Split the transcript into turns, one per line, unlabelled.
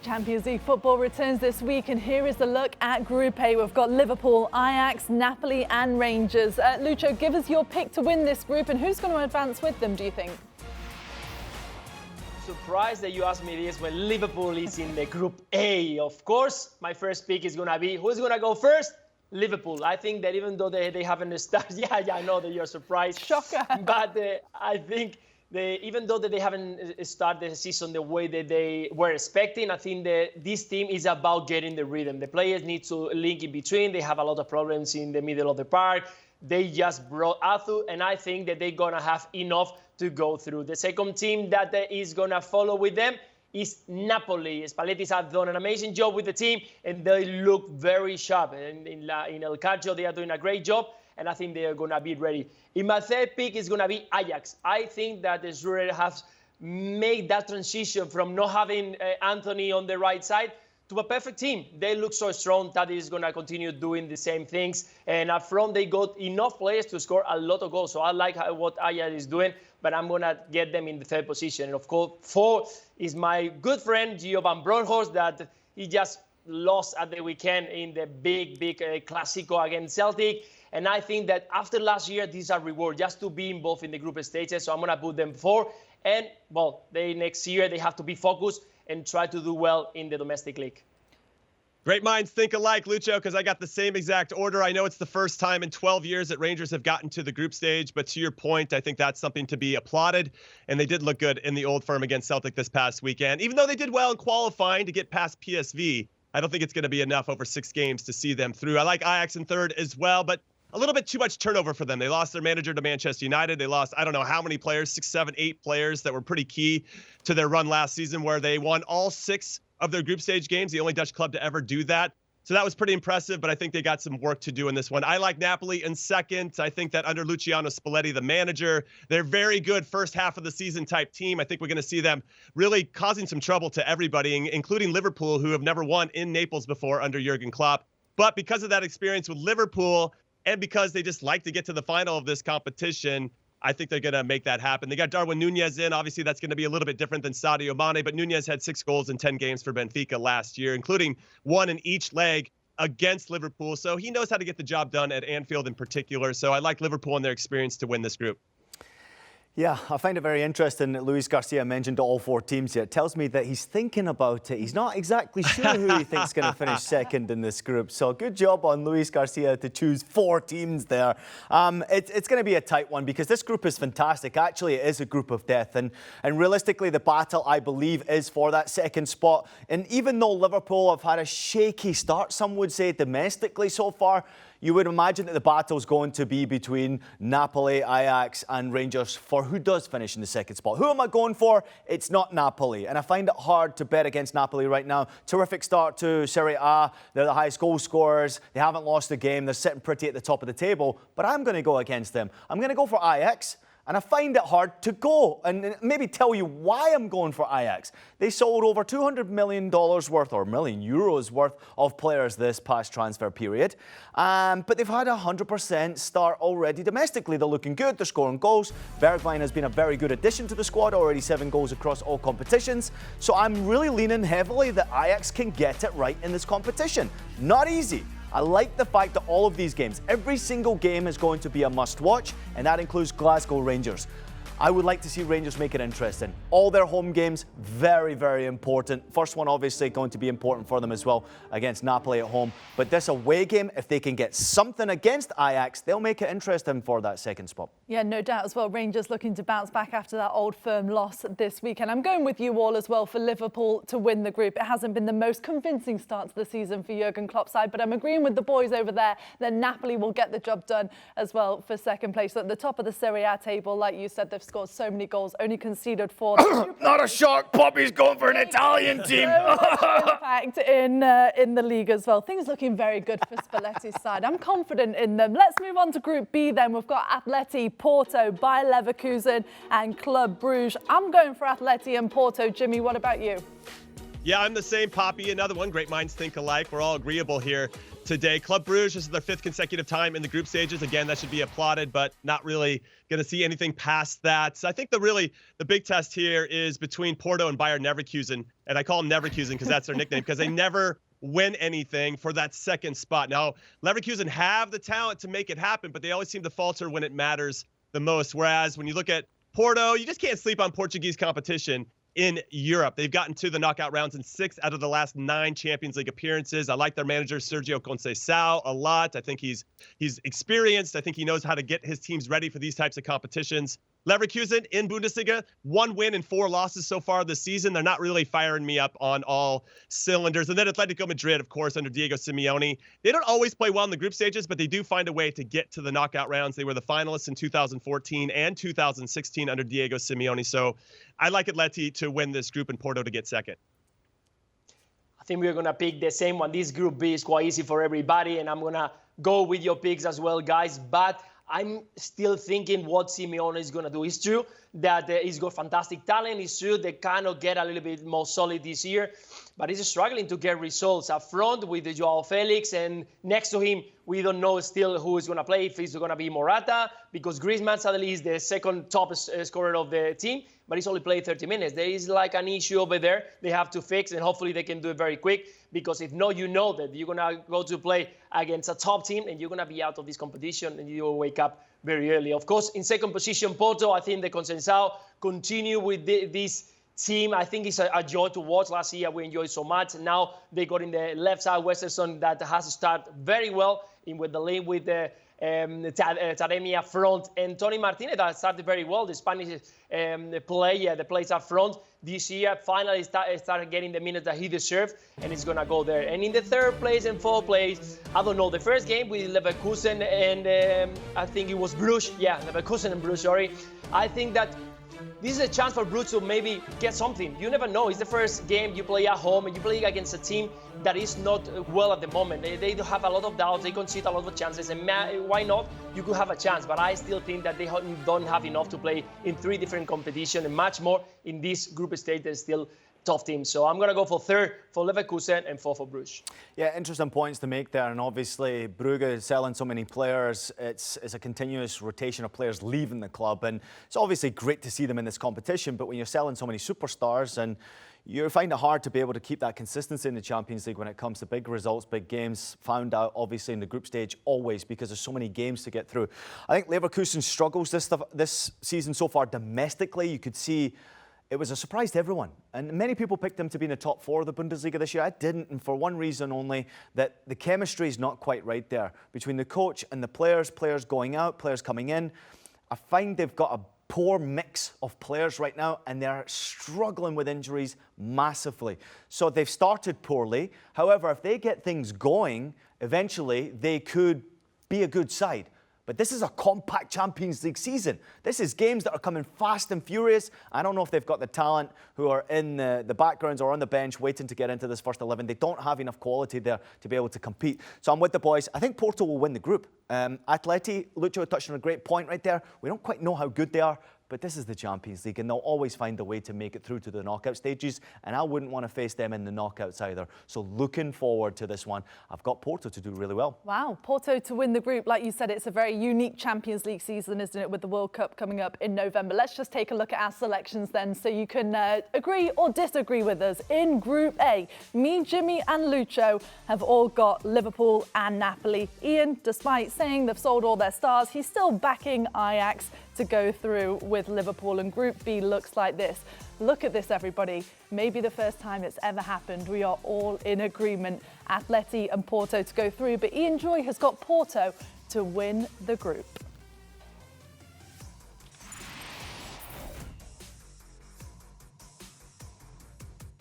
Champions League football returns this week, and here is the look at Group A. We've got Liverpool, Ajax, Napoli and Rangers. Lucho, give us your pick to win this group, and who's going to advance with them, do you think?
Surprised that you asked me this when Liverpool is in the Group A. Of course, my first pick is going to be, who's going to go first? Liverpool. I think that even though they haven't started, I know that you're surprised.
Shocker.
But I think even though they haven't started the season the way that they were expecting, I think that this team is about getting the rhythm. The players need to link in between. They have a lot of problems in the middle of the park. They just brought Athu, and I think that they're going to have enough to go through. The second team that is going to follow with them is Napoli. Spalletti's have done an amazing job with the team, and they look very sharp. And in El Calcio, they are doing a great job, and I think they are going to be ready. In my third pick is going to be Ajax. I think that the Schroeder has made that transition from not having Anthony on the right side to a perfect team. They look so strong that is going to continue doing the same things. And up front, they got enough players to score a lot of goals. So I like what Ajax is doing, but I'm going to get them in the third position. And of course, 4 is my good friend, Gio van Bronckhorst, that he just lost at the weekend in the big Clásico against Celtic. And I think that after last year, these are reward just to be involved in the group stages. So I'm going to put them 4. And, well, next year, they have to be focused and try to do well in the domestic league.
Great minds think alike, Lucho, because I got the same exact order. I know it's the first time in 12 years that Rangers have gotten to the group stage, but to your point, I think that's something to be applauded, and they did look good in the Old Firm against Celtic this past weekend. Even though they did well in qualifying to get past PSV, I don't think it's going to be enough over 6 games to see them through. I like Ajax in third as well, but a little bit too much turnover for them. They lost their manager to Manchester United. They lost, I don't know how many players, 6, 7, 8 players that were pretty key to their run last season, where they won all 6 of their group stage games, the only Dutch club to ever do that. So that was pretty impressive, but I think they got some work to do in this one. I like Napoli in second. I think that under Luciano Spalletti, the manager, they're very good first half of the season type team. I think we're going to see them really causing some trouble to everybody, including Liverpool, who have never won in Naples before under Jurgen Klopp. But because of that experience with Liverpool, and because they just like to get to the final of this competition, I think they're going to make that happen. They got Darwin Núñez in. Obviously, that's going to be a little bit different than Sadio Mane, but Núñez had 6 goals in 10 games for Benfica last year, including 1 in each leg against Liverpool. So he knows how to get the job done at Anfield in particular. So I like Liverpool and their experience to win this group.
Yeah, I find it very interesting that Luis Garcia mentioned all 4 teams here. It tells me that he's thinking about it. He's not exactly sure who he thinks is going to finish second in this group. So good job on Luis Garcia to choose 4 teams there. It's going to be a tight one because this group is fantastic. Actually, it is a group of death. And realistically, the battle, I believe, is for that second spot. And even though Liverpool have had a shaky start, some would say domestically so far, you would imagine that the battle's going to be between Napoli, Ajax and Rangers for who does finish in the second spot. Who am I going for? It's not Napoli. And I find it hard to bet against Napoli right now. Terrific start to Serie A. They're the highest goal scorers. They haven't lost a game. They're sitting pretty at the top of the table. But I'm going to go against them. I'm going to go for Ajax. And I find it hard to go and maybe tell you why I'm going for Ajax. They sold over $200 million worth, or million euros worth of players this past transfer period. But they've had a 100% start already domestically. They're looking good. They're scoring goals. Bergwijn has been a very good addition to the squad, already 7 goals across all competitions. So I'm really leaning heavily that Ajax can get it right in this competition. Not easy. I like the fact that all of these games, every single game is going to be a must-watch, and that includes Glasgow Rangers. I would like to see Rangers make it interesting. All their home games, very, very important. First one, obviously, going to be important for them as well against Napoli at home. But this away game, if they can get something against Ajax, they'll make it interesting for that second spot.
Yeah, no doubt as well. Rangers looking to bounce back after that Old Firm loss this weekend. I'm going with you all as well for Liverpool to win the group. It hasn't been the most convincing start to the season for Jurgen Klopp's side, but I'm agreeing with the boys over there that Napoli will get the job done as well for second place. So at the top of the Serie A table, like you said, they've scored so many goals, only conceded 4.
Not a shock. Poppy's going for an Italian team.
Impact in the league as well. Things looking very good for Spalletti's side. I'm confident in them. Let's move on to Group B then. We've got Atleti, Porto, Bayer Leverkusen and Club Brugge. I'm going for Atleti and Porto. Jimmy, what about you?
Yeah, I'm the same, Poppy. Another one. Great minds think alike. We're all agreeable here today. Club Brugge, this is their 5th consecutive time in the group stages. Again, that should be applauded, but not really going to see anything past that. So I think the big test here is between Porto and Bayer Leverkusen. And I call them Leverkusen because that's their nickname, because they never win anything for that second spot. Now, Leverkusen have the talent to make it happen, but they always seem to falter when it matters the most. Whereas when you look at Porto, you just can't sleep on Portuguese competition in Europe. They've gotten to the knockout rounds in 6 out of the last 9 Champions League appearances. I like their manager, Sergio Conceição, a lot. I think he's experienced. I think he knows how to get his teams ready for these types of competitions. Leverkusen in Bundesliga, 1 win and 4 losses so far this season. They're not really firing me up on all cylinders. And then Atletico Madrid, of course, under Diego Simeone. They don't always play well in the group stages, but they do find a way to get to the knockout rounds. They were the finalists in 2014 and 2016 under Diego Simeone. So I like Atleti to win this group and Porto to get second.
I think we're going to pick the same one. This Group B is quite easy for everybody, and I'm going to go with your picks as well, guys. But I'm still thinking what Simeone is going to do. It's true that he's got fantastic talent. It's true they kind of get a little bit more solid this year, but he's struggling to get results up front with Joao Felix, and next to him, we don't know still who is going to play, if it's going to be Morata, because Griezmann suddenly is the second top scorer of the team, but he's only played 30 minutes. There is like an issue over there they have to fix, and hopefully they can do it very quick, because if not, you know that you're going to go to play against a top team, and you're going to be out of this competition, and you'll wake up very early. Of course, in second position, Porto, I think the Conceição continue with this team. I think it's a joy to watch. Last year, we enjoyed so much. Now they got in the left side, Westerson, that has started very well in with the link with the Taremi up front, and Tony Martinez that started very well, the Spanish player that plays up front this year. Finally started getting the minutes that he deserved, and he's going to go there. And in the 3rd place and 4th place, I don't know, the first game with Leverkusen and I think it was Bruges. Yeah, Leverkusen and Bruges, sorry. I think that this is a chance for Bruges to maybe get something. You never know. It's the first game you play at home, and you play against a team that is not well at the moment. They have a lot of doubts. They concede a lot of chances, and why not? You could have a chance, but I still think that they don't have enough to play in 3 different competitions, and much more in this group stage. There's still tough teams. So I'm going to go for 3rd for Leverkusen and 4th for Bruges.
Yeah, interesting points to make there. And obviously, Brugge is selling so many players. It's a continuous rotation of players leaving the club. And it's obviously great to see them in this competition. But when you're selling so many superstars, and you find it hard to be able to keep that consistency in the Champions League when it comes to big results, big games, found out obviously in the group stage always, because there's so many games to get through. I think Leverkusen struggles this season so far domestically. You could see it was a surprise to everyone. And many people picked them to be in the top 4 of the Bundesliga this year. I didn't, and for one reason only, that the chemistry is not quite right there between the coach and the players going out, players coming in. I find they've got a poor mix of players right now, and they're struggling with injuries massively. So they've started poorly. However, if they get things going, eventually they could be a good side. But this is a compact Champions League season. This is games that are coming fast and furious. I don't know if they've got the talent who are in the backgrounds or on the bench waiting to get into this first 11. They don't have enough quality there to be able to compete. So I'm with the boys. I think Porto will win the group. Atleti, Lucho touched on a great point right there. We don't quite know how good they are, but this is the Champions League, and they'll always find a way to make it through to the knockout stages, and I wouldn't want to face them in the knockouts either. So looking forward to this one. I've got Porto to do really well.
Wow, Porto to win the group. Like you said, it's a very unique Champions League season, isn't it, with the World Cup coming up in November. Let's just take a look at our selections then, so you can agree or disagree with us. In Group A, me, Jimmy and Lucho have all got Liverpool and Napoli. Ian, despite saying they've sold all their stars, he's still backing Ajax to go through with Liverpool, and Group B looks like this. Look at this, everybody. Maybe the first time it's ever happened. We are all in agreement. Atleti and Porto to go through, but Ian Joy has got Porto to win the group.